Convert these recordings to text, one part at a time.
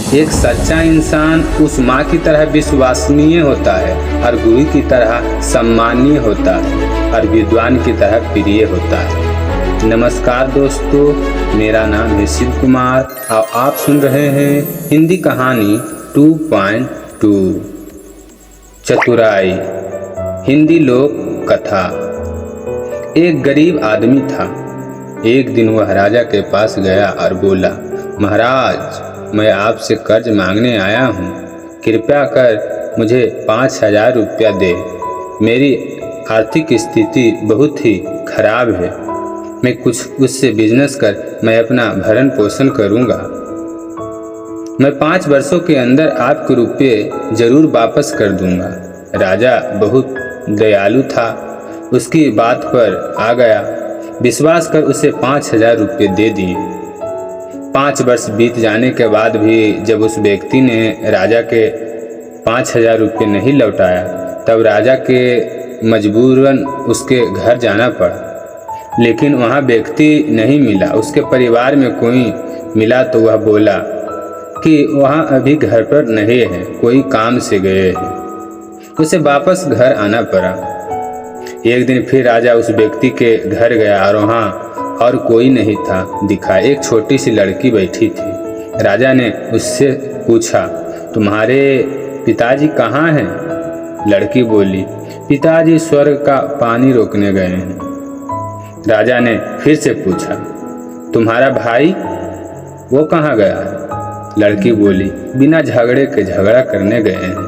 एक सच्चा इंसान उस माँ की तरह विश्वसनीय होता है और गुरु की तरह सम्मानीय होता है और विद्वान की तरह प्रिय होता है। नमस्कार दोस्तों, मेरा नाम है शिव कुमार और आप सुन रहे हैं हिंदी कहानी 2.2 चतुराई हिंदी लोक कथा। एक गरीब आदमी था। एक दिन वह राजा के पास गया और बोला, महाराज, मैं आपसे कर्ज मांगने आया हूँ। कृपया कर मुझे 5,000 रुपया दे। मेरी आर्थिक स्थिति बहुत ही खराब है। मैं कुछ उससे बिजनेस कर मैं अपना भरण पोषण करूँगा। मैं 5 वर्षों के अंदर आपके रुपये जरूर वापस कर दूँगा। राजा बहुत दयालु था, उसकी बात पर आ गया। विश्वास कर उसे 5,000 रुपये दे दिए। 5 वर्ष बीत जाने के बाद भी जब उस व्यक्ति ने राजा के 5,000 रुपये नहीं लौटाया, तब राजा के मजबूरन उसके घर जाना पड़ा। लेकिन वहाँ व्यक्ति नहीं मिला। उसके परिवार में कोई मिला तो वह बोला कि वहाँ अभी घर पर नहीं है, कोई काम से गए हैं। उसे वापस घर आना पड़ा। एक दिन फिर राजा उस व्यक्ति के घर गया और वहाँ और कोई नहीं था दिखा। एक छोटी सी लड़की बैठी थी। राजा ने उससे पूछा, तुम्हारे पिताजी कहाँ हैं? लड़की बोली, पिताजी स्वर्ग का पानी रोकने गए हैं। राजा ने फिर से पूछा, तुम्हारा भाई वो कहाँ गया है? लड़की बोली, बिना झगड़े के झगड़ा करने गए हैं।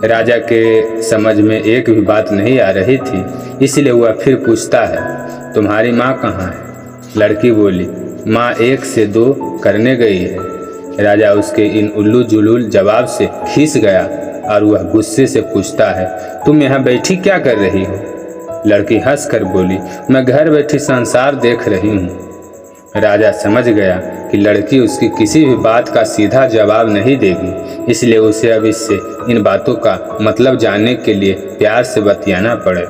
राजा के समझ में एक भी बात नहीं आ रही थी, इसलिए वह फिर पूछता है, तुम्हारी माँ कहाँ है? लड़की बोली, माँ 1 से 2 करने गई है। राजा उसके इन उल्लू जुलूल जवाब से खींच गया और वह गुस्से से पूछता है, तुम यहाँ बैठी क्या कर रही हो? लड़की हंस कर बोली, मैं घर बैठी संसार देख रही हूँ। राजा समझ गया कि लड़की उसकी किसी भी बात का सीधा जवाब नहीं देगी, इसलिए उसे अब इससे इन बातों का मतलब जानने के लिए प्यार से बतियाना पड़े।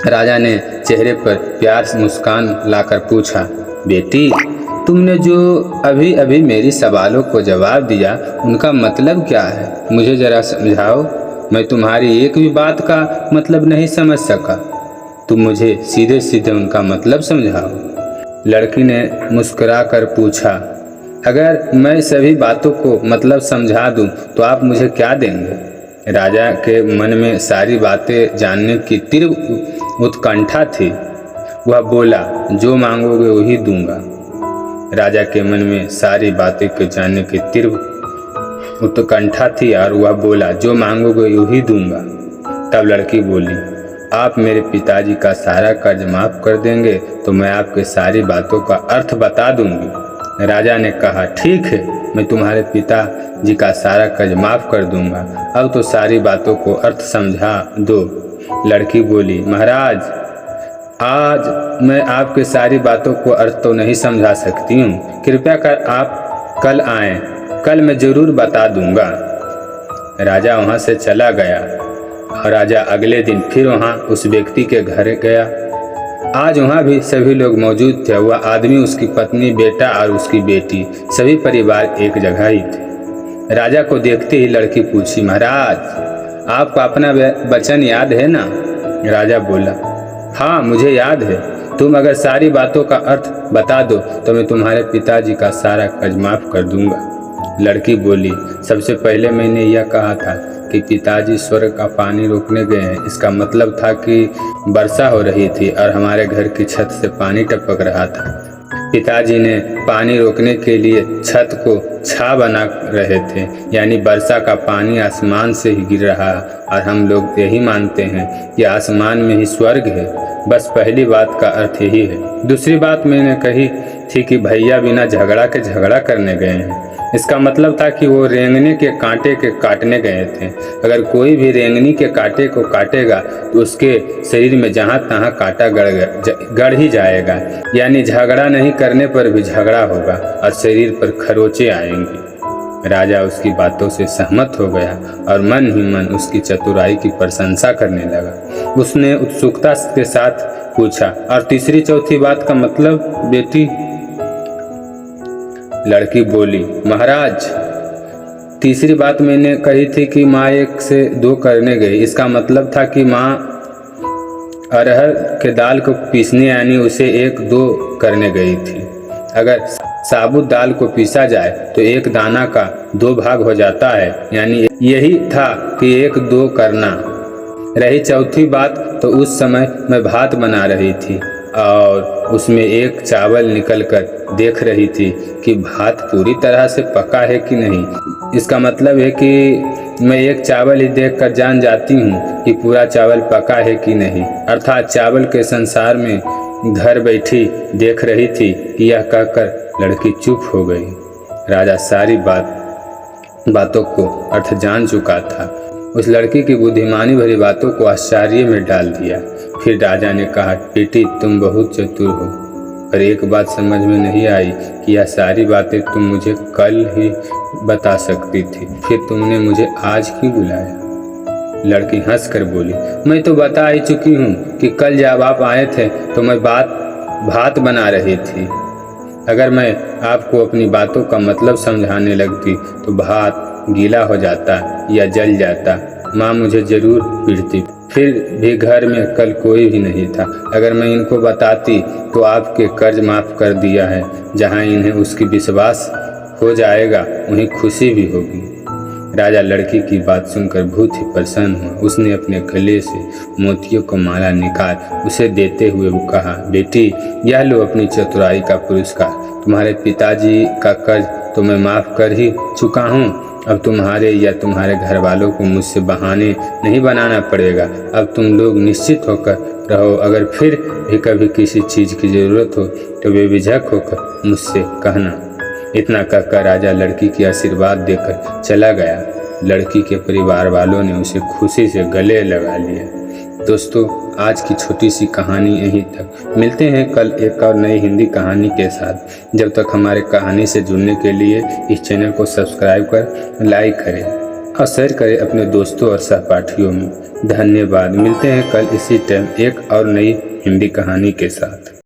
राजा ने चेहरे पर प्यार से मुस्कान लाकर पूछा, बेटी, तुमने जो अभी अभी मेरी सवालों को जवाब दिया, उनका मतलब क्या है? मुझे जरा समझाओ। मैं तुम्हारी एक भी बात का मतलब नहीं समझ सका। तुम मुझे सीधे सीधे उनका मतलब समझाओ। लड़की ने मुस्कुरा कर पूछा, अगर मैं सभी बातों को मतलब समझा दूं तो आप मुझे क्या देंगे? राजा के मन में सारी बातें जानने की तीव्र उत्कंठा थी। वह बोला, जो मांगोगे वही दूंगा। राजा के मन में सारी बातें को जानने की तीव्र उत्कंठा थी और वह बोला, जो मांगोगे वही दूंगा। तब लड़की बोली, आप मेरे पिताजी का सारा कर्ज माफ कर देंगे तो मैं आपके सारी बातों का अर्थ बता दूंगी। राजा ने कहा, ठीक है, मैं तुम्हारे पिताजी का सारा कर्ज माफ कर दूंगा। अब तो सारी बातों को अर्थ समझा दो। लड़की बोली, महाराज, आज मैं आपके सारी बातों को अर्थ तो नहीं समझा सकती हूँ। कृपया कर आप कल आएं, कल मैं जरूर बता दूंगा। राजा वहाँ से चला गया और राजा अगले दिन फिर वहाँ उस व्यक्ति के घर गया। आज वहाँ भी सभी लोग मौजूद थे। वह आदमी, उसकी पत्नी, बेटा और उसकी बेटी, सभी परिवार एक जगह ही थे। राजा को देखते ही लड़की पूछी, महाराज, आपको अपना वचन याद है ना? राजा बोला, हाँ, मुझे याद है। तुम अगर सारी बातों का अर्थ बता दो तो मैं तुम्हारे पिताजी का सारा कर्ज माफ कर दूंगा। लड़की बोली, सबसे पहले मैंने यह कहा था कि पिताजी स्वर्ग का पानी रोकने गए हैं। इसका मतलब था कि वर्षा हो रही थी और हमारे घर की छत से पानी टपक रहा था। पिताजी ने पानी रोकने के लिए छत को छा बना रहे थे, यानी वर्षा का पानी आसमान से ही गिर रहा, और हम लोग यही मानते हैं कि आसमान में ही स्वर्ग है। बस पहली बात का अर्थ यही है। दूसरी बात मैंने कही थी कि भैया बिना झगड़ा के झगड़ा करने गए हैं। इसका मतलब था कि वो रेंगने के कांटे के काटने गए थे। अगर कोई भी रेंगनी के कांटे को काटेगा तो उसके शरीर में जहाँ तहाँ कांटा गड़ ही जाएगा, यानी झगड़ा नहीं करने पर भी झगड़ा होगा और शरीर पर खरोंचे आएंगे। राजा उसकी बातों से सहमत हो गया और मन ही मन उसकी चतुराई की प्रशंसा करने लगा। उसने उत्सुकता के साथ पूछा, और तीसरी चौथी बात का मतलब बेटी? लड़की बोली, महाराज, तीसरी बात मैंने कही थी कि माँ 1 से 2 करने गई। इसका मतलब था कि माँ अरहर के दाल को पीसने यानी उसे 1-2 करने गई थी। अगर साबुत दाल को पीसा जाए तो 1 दाना का 2 भाग हो जाता है, यानी यही था कि 1-2 करना। रही चौथी बात, तो उस समय मैं भात बना रही थी और उसमें 1 चावल निकलकर देख रही थी कि भात पूरी तरह से पका है कि नहीं। इसका मतलब है कि मैं 1 चावल ही देखकर जान जाती हूँ कि पूरा चावल पका है कि नहीं। अर्थात चावल के संसार में घर बैठी देख रही थी कि यह कहकर लड़की चुप हो गई। राजा सारी बातों को अर्थ जान चुका था। उस लड़की की बुद्धिमानी भरी बातों को आश्चर्य में डाल दिया। फिर राजा ने कहा, बेटी, तुम बहुत चतुर हो, पर एक बात समझ में नहीं आई कि यह सारी बातें तुम मुझे कल ही बता सकती थी, फिर तुमने मुझे आज क्यों बुलाया? लड़की हंसकर बोली, मैं तो बता ही चुकी हूँ कि कल जब आप आए थे तो मैं भात बना रही थी। अगर मैं आपको अपनी बातों का मतलब समझाने लगती तो भात गीला हो जाता या जल जाता। माँ मुझे जरूर पीटती। फिर भी घर में कल कोई भी नहीं था। अगर मैं इनको बताती तो आपके कर्ज माफ़ कर दिया है। जहाँ इन्हें उसकी विश्वास हो जाएगा वहीं खुशी भी होगी। राजा लड़की की बात सुनकर बहुत ही प्रसन्न हुआ। उसने अपने गले से मोतियों को माला निकाल उसे देते हुए वो कहा, बेटी, यह लो अपनी चतुराई का पुरस्कार। तुम्हारे पिताजी का कर्ज तो मैं माफ़ कर ही चुका हूँ। अब तुम्हारे या तुम्हारे घर वालों को मुझसे बहाने नहीं बनाना पड़ेगा। अब तुम लोग निश्चित होकर रहो। अगर फिर भी कभी किसी चीज़ की ज़रूरत हो तो बेझिझक होकर मुझसे कहना। इतना कहकर राजा लड़की की आशीर्वाद देकर चला गया। लड़की के परिवार वालों ने उसे खुशी से गले लगा लिया। दोस्तों, आज की छोटी सी कहानी यहीं तक। मिलते हैं कल एक और नई हिंदी कहानी के साथ। जब तक हमारे कहानी से जुड़ने के लिए इस चैनल को सब्सक्राइब कर लाइक करें और शेयर करें अपने दोस्तों और सहपाठियों में। धन्यवाद। मिलते हैं कल इसी टाइम एक और नई हिंदी कहानी के साथ।